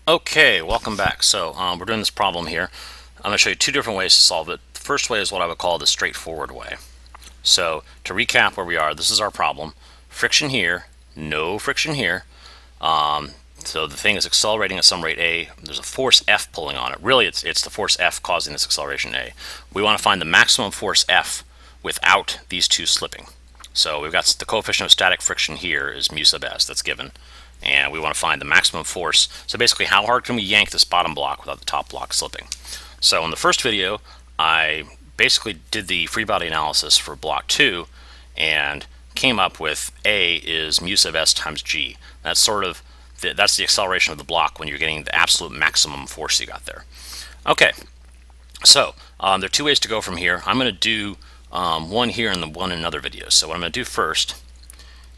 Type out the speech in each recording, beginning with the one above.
Okay, welcome back. So we're doing this problem here. I'm going to show you two different ways to solve it. The first way is what I would call the straightforward way. So to recap where we are, this is our problem. Friction here, no friction here. So the thing is accelerating at some rate a. There's a force F pulling on it. Really, it's the force F causing this acceleration a. We want to find the maximum force F without these two slipping. So we've got the coefficient of static friction here is mu sub s, that's given. And we want to find the maximum force. So basically, how hard can we yank this bottom block without the top block slipping? So in the first video, I basically did the free body analysis for block 2 and came up with A is mu sub s times g. That's sort of that's the acceleration of the block when you're getting the absolute maximum force you got there. Okay, so there are two ways to go from here. I'm going to do one here and the one in another video. So what I'm going to do first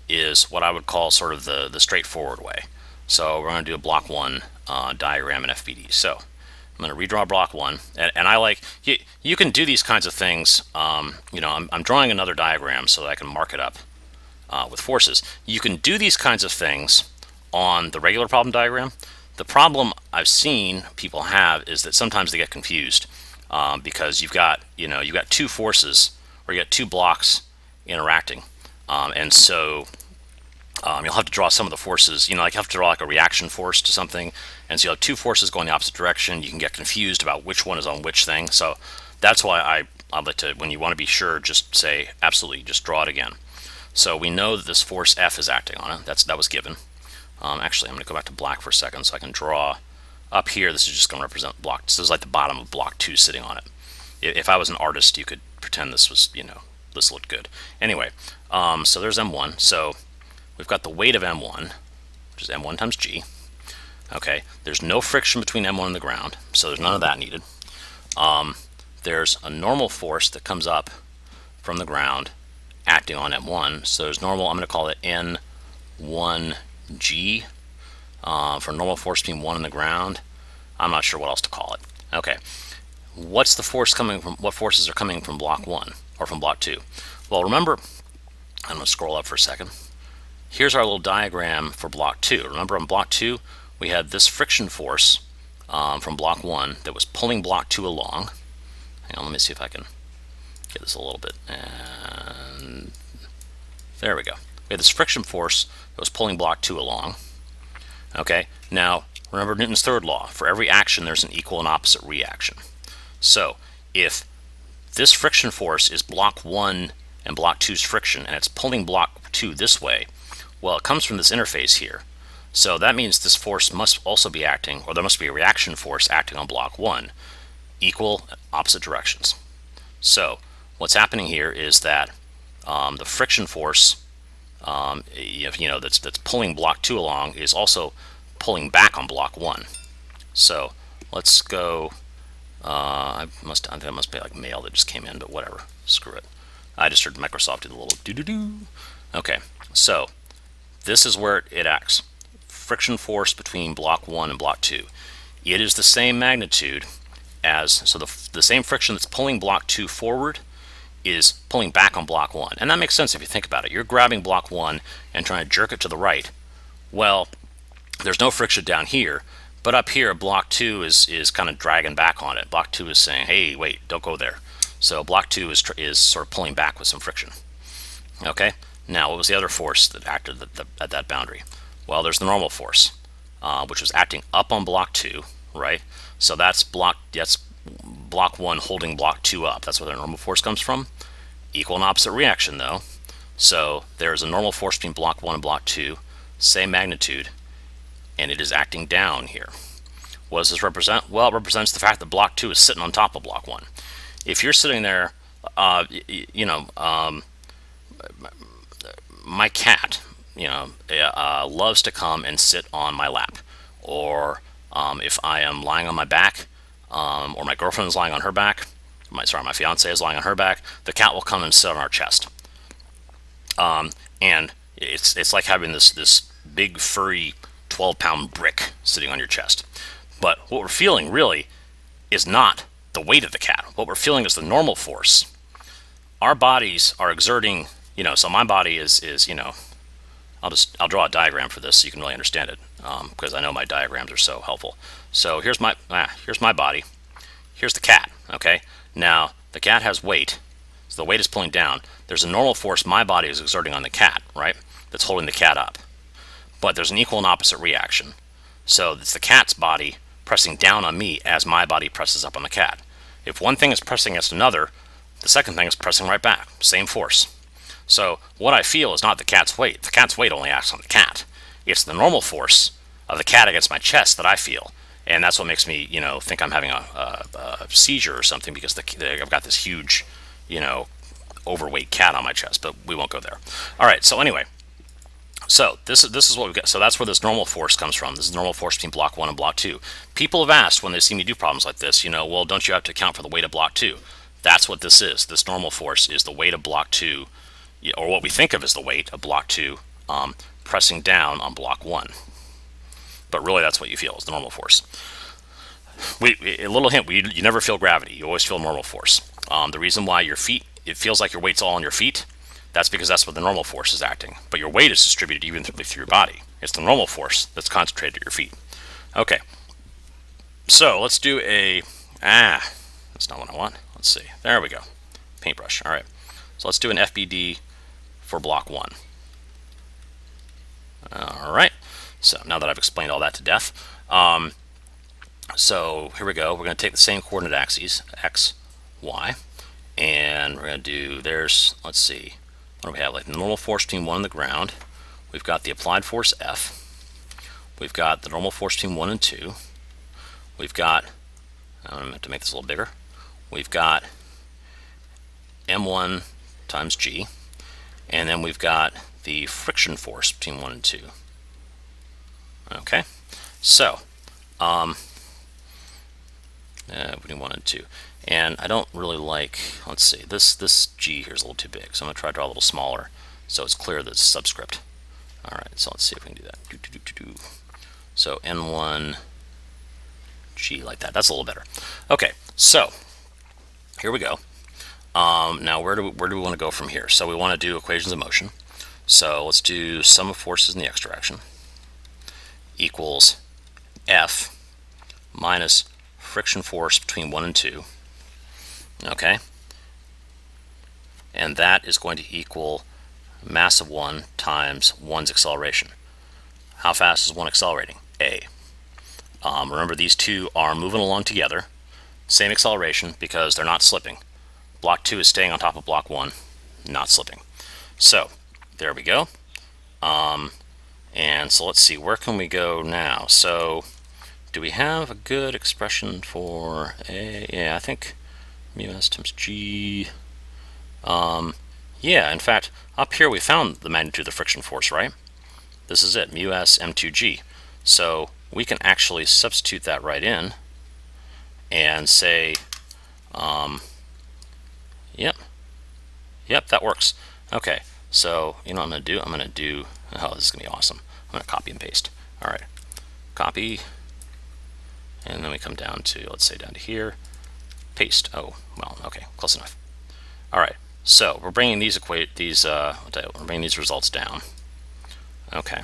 is what I would call sort of the straightforward way. So we're going to do a block 1 diagram in FBD. So I'm going to redraw block 1, and I like you can do these kinds of things. I'm drawing another diagram so that I can mark it up with forces. You can do these kinds of things on the regular problem diagram. The problem I've seen people have is that sometimes they get confused because you've got two forces or you got two blocks interacting, and so you'll have to draw some of the forces. Like you have to draw like a reaction force to something, and so you'll have two forces going the opposite direction. You can get confused about which one is on which thing. So that's why I like to, when you want to be sure, just say absolutely, just draw it again. So we know that this force F is acting on it. That was given. Actually, I'm going to go back to black for a second so I can draw up here. This is just going to represent block. This is like the bottom of block 2 sitting on it. If I was an artist, you could pretend this was, this looked good. Anyway, so there's M1. So we've got the weight of M1, which is M1 times G. Okay, there's no friction between M1 and the ground, so there's none of that needed. There's a normal force that comes up from the ground acting on M1. So there's normal, I'm going to call it N1G for normal force between 1 and the ground. I'm not sure what else to call it. Okay, what's the force coming from? What forces are coming from block 1 or from block 2? Well, remember, I'm going to scroll up for a second. Here's our little diagram for block 2. Remember on block 2, we had this friction force from block 1 that was pulling block 2 along. Hang on, let me see if I can get this a little bit. And there we go. We had this friction force that was pulling block 2 along. Okay, now remember Newton's third law. For every action, there's an equal and opposite reaction. So if this friction force is block 1 and block 2's friction, and it's pulling block 2 this way, well, it comes from this interface here. So that means this force must also be acting, or there must be a reaction force acting on block 1, equal opposite directions. So what's happening here is that the friction force, that's pulling block 2 along is also pulling back on block 1. So let's go. That must be like mail that just came in, but whatever. Screw it. I just heard Microsoft do the little doo-doo-doo. Okay, so this is where it acts. Friction force between block 1 and block 2. It is the same magnitude as, so the same friction that's pulling block 2 forward is pulling back on block 1. And that makes sense if you think about it. You're grabbing block 1 and trying to jerk it to the right. Well, there's no friction down here, but up here, block 2 is kind of dragging back on it. Block 2 is saying, hey, wait, don't go there. So block 2 is sort of pulling back with some friction. Okay, now what was the other force that acted at that boundary? Well, there's the normal force, which was acting up on block 2, right? So that's block 1 holding block 2 up. That's where the normal force comes from. Equal and opposite reaction, though. So there's a normal force between block 1 and block 2, same magnitude, and it is acting down here. What does this represent? Well, it represents the fact that block 2 is sitting on top of block 1. If you're sitting there, my cat, loves to come and sit on my lap, or if I am lying on my back, or my girlfriend is lying on her back, my fiance is lying on her back, the cat will come and sit on our chest. And it's like having this big furry 12-pound brick sitting on your chest. But what we're feeling really is not the weight of the cat. What we're feeling is the normal force. Our bodies are exerting, so my body is I'll draw a diagram for this so you can really understand it, because I know my diagrams are so helpful. So here's my body. Here's the cat. Okay. Now the cat has weight, so the weight is pulling down. There's a normal force my body is exerting on the cat, right? That's holding the cat up. But there's an equal and opposite reaction. So it's the cat's body pressing down on me as my body presses up on the cat. If one thing is pressing against another, the second thing is pressing right back. Same force. So what I feel is not the cat's weight. The cat's weight only acts on the cat. It's the normal force of the cat against my chest that I feel. And that's what makes me, think I'm having a seizure or something, because I've got this huge, overweight cat on my chest. But we won't go there. All right. So anyway, so this is what we've got. So that's where this normal force comes from. This is the normal force between block 1 and block 2. People have asked when they see me do problems like this, well, don't you have to account for the weight of block 2? That's what this is. This normal force is the weight of block 2, or what we think of as the weight of block 2, pressing down on block 1. But really, that's what you feel is the normal force. A little hint: you never feel gravity. You always feel normal force. The reason why your feet, it feels like your weight's all on your feet, that's because that's where the normal force is acting. But your weight is distributed evenly through your body. It's the normal force that's concentrated at your feet. Okay. So let's do that's not what I want. Let's see. There we go. Paintbrush. All right. So let's do an FBD for block 1. All right. So now that I've explained all that to death, so here we go. We're going to take the same coordinate axes, x, y, and we're going to do, let's see, what do we have? Like the normal force between 1 and the ground. We've got the applied force F. We've got the normal force between 1 and 2. We've got, I'm going to make this a little bigger. We've got M1 times G. And then we've got the friction force between 1 and 2. Okay, so between 1 and 2, and I don't really like. Let's see, this G here is a little too big, so I'm gonna try to draw a little smaller so it's clear that it's subscript. All right, so let's see if we can do that. So N1 G like that. That's a little better. Okay, so here we go. Now where do we want to go from here? So we want to do equations of motion. So let's do sum of forces in the x direction equals F minus friction force between 1 and 2. Okay? And that is going to equal mass of 1 times 1's acceleration. How fast is 1 accelerating? A. Remember, these two are moving along together. Same acceleration because they're not slipping. Block 2 is staying on top of block 1, not slipping. So, there we go. And so let's see, where can we go now? So do we have a good expression for A? Yeah, I think mu s times G. Yeah, in fact, up here we found the magnitude of the friction force, right? This is it, mu s m2g. So we can actually substitute that right in and say, yep, that works. Okay, so you know what I'm going to do? I'm going to do, oh, this is going to be awesome. I'm going to copy and paste. All right, copy, and then we come down to, let's say down to here, paste. Oh, well, okay, close enough. All right, so we're bringing we're bringing these results down. Okay,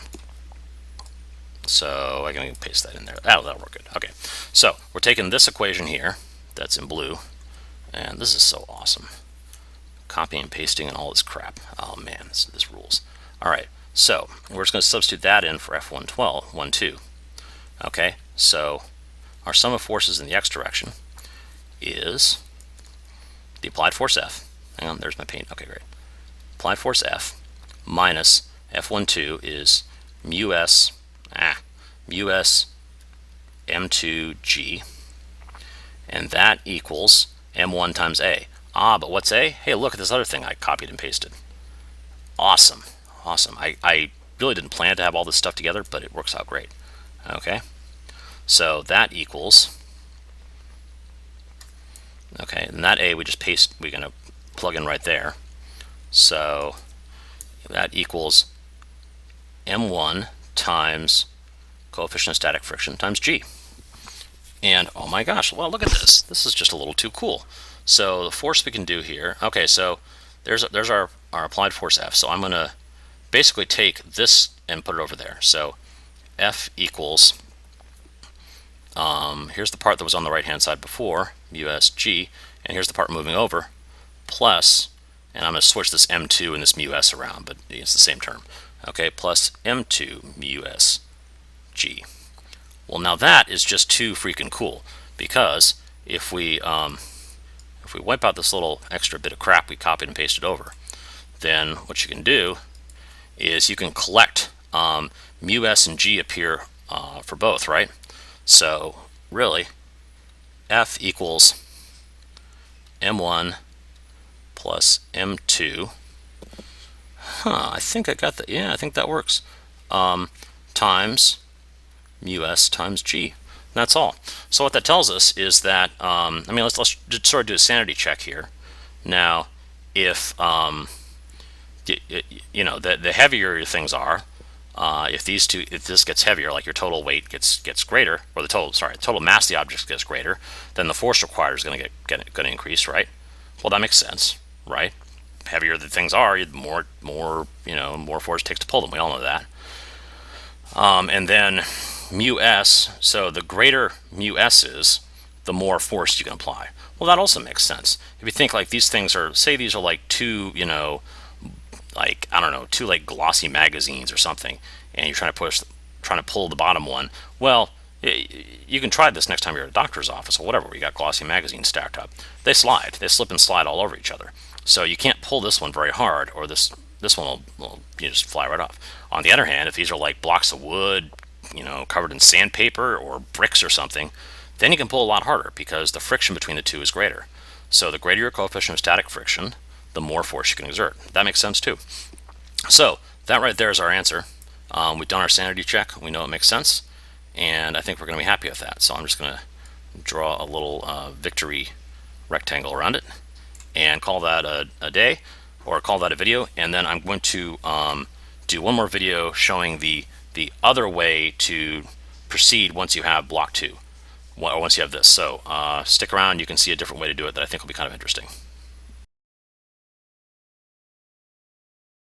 so I can paste that in there. That'll work good. Okay, so we're taking this equation here that's in blue, and this is so awesome. Copying and pasting and all this crap. Oh man, this rules. All right, so we're just going to substitute that in for F12. Okay, so our sum of forces in the x direction is the applied force F. Hang on, there's my paint. Okay, great. Applied force F minus F12 is mu s m2g, and that equals m1 times a. But what's a? Hey, look at this other thing I copied and pasted. Awesome. I really didn't plan to have all this stuff together, but it works out great. Okay, so that equals, okay, and that a we just paste, we're going to plug in right there. So that equals m1 times coefficient of static friction times g. And oh my gosh, well, look at this. This is just a little too cool. So the force we can do here, okay, so there's our applied force F. So I'm going to basically take this and put it over there. So F equals, here's the part that was on the right hand side before, mu s g, and here's the part moving over, plus, and I'm going to switch this m2 and this mu s around, but it's the same term. Okay, plus m2 mu s g. Well, now that is just too freaking cool, because if we wipe out this little extra bit of crap we copied and pasted over, then what you can do is you can collect mu s and g appear for both, right? So really, F equals m1 plus m2. I think I got that. Yeah, I think that works. Times mu s times g. That's all. So what that tells us is that, I mean, let's sort of do a sanity check here. Now, if you know, the heavier your things are, if this gets heavier, like your total weight gets greater, or the total mass of the object gets greater, then the force required is going to increase, right? Well, that makes sense, right? Heavier the things are, more force it takes to pull them. We all know that. And then mu s, so the greater mu s is, the more force you can apply. Well, that also makes sense. If you think like these things are, say these are like two, like, I don't know, two like glossy magazines or something, and you're trying to pull the bottom one. Well, you can try this next time you're at a doctor's office or whatever, where you got glossy magazines stacked up. They slip and slide all over each other. So you can't pull this one very hard, or this one will just fly right off. On the other hand, if these are like blocks of wood, covered in sandpaper or bricks or something, then you can pull a lot harder because the friction between the two is greater. So the greater your coefficient of static friction, the more force you can exert. That makes sense too. So that right there is our answer. We've done our sanity check. We know it makes sense, and I think we're going to be happy with that. So I'm just going to draw a little victory rectangle around it and call that a day, or call that a video. And then I'm going to do one more video showing the other way to proceed once you have block 2, or once you have this. So stick around. You can see a different way to do it that I think will be kind of interesting.